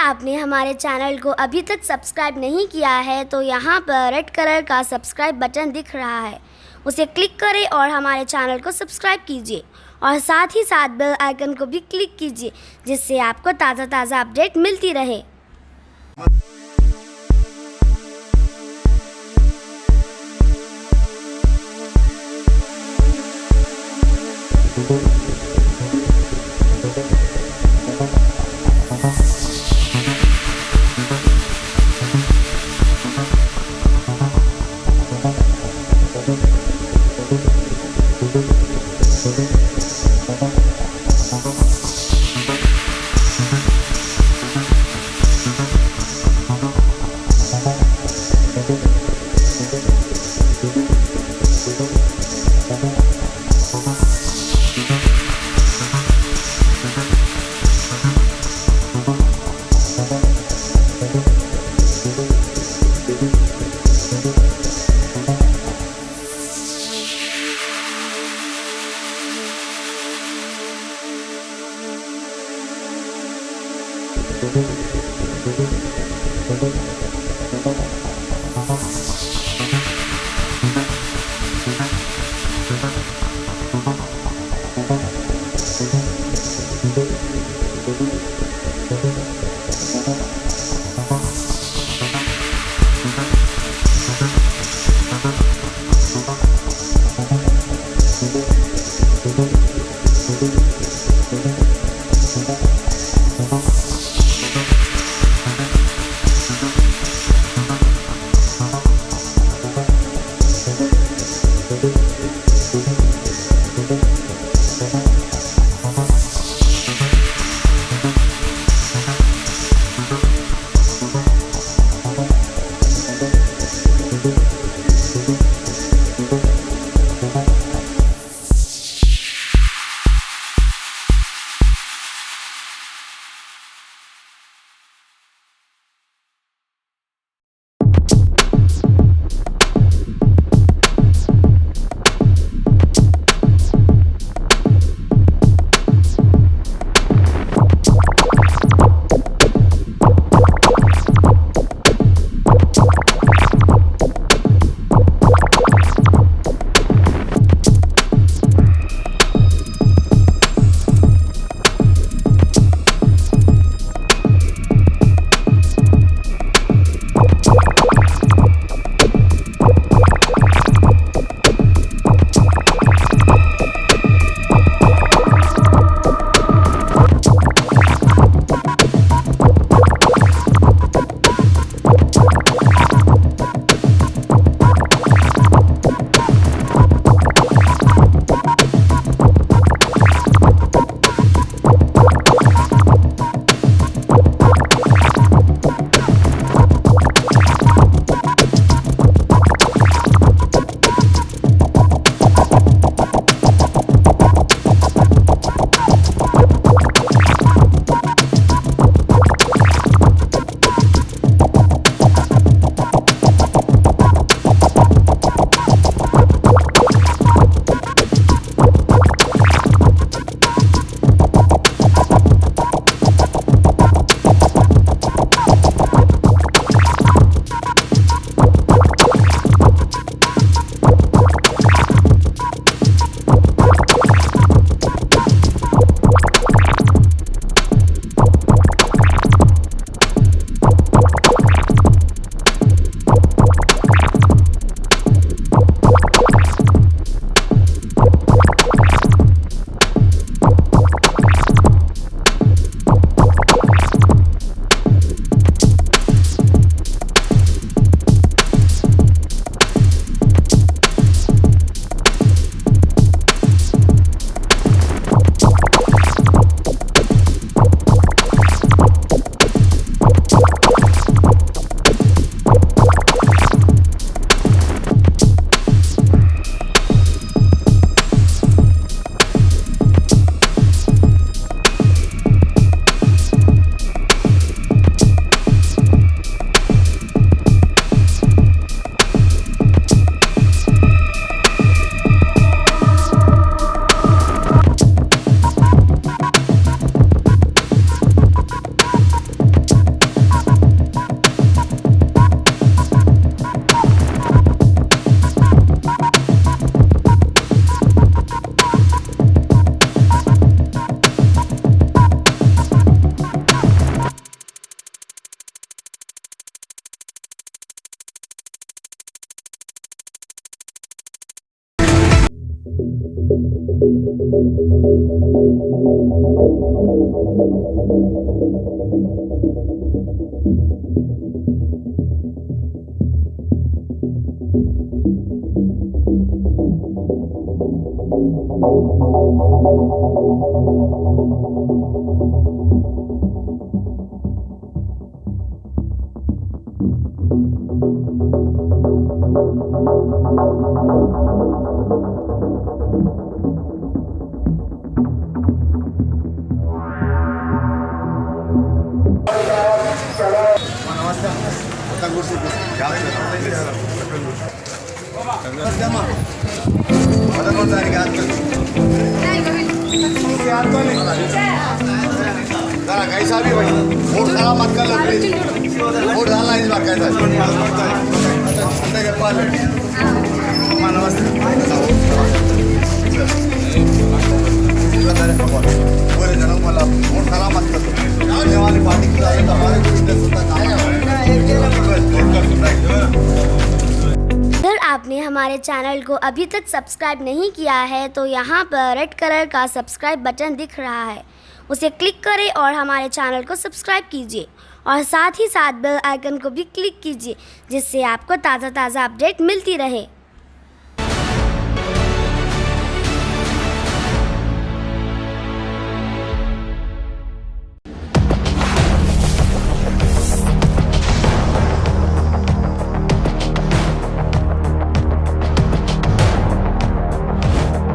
आपने हमारे चैनल को अभी तक सब्सक्राइब नहीं किया है तो यहाँ पर रेड कलर का सब्सक्राइब बटन दिख रहा है, उसे क्लिक करें और हमारे चैनल को सब्सक्राइब कीजिए और साथ ही साथ बेल आइकन को भी क्लिक कीजिए, जिससे आपको ताज़ा अपडेट मिलती रहे। कैसा भी भाई वोट खराब मत कर लो प्लीज वोट डालना इस बार कैसा पूरे जनों वाला वोट खराब मत कर लो आने वाली पार्टी की तो हमारे कुछ अगर आपने हमारे चैनल को अभी तक सब्सक्राइब नहीं किया है तो यहाँ पर रेड कलर का सब्सक्राइब बटन दिख रहा है, उसे क्लिक करें और हमारे चैनल को सब्सक्राइब कीजिए और साथ ही साथ बेल आइकन को भी क्लिक कीजिए जिससे आपको ताज़ा अपडेट मिलती रहे।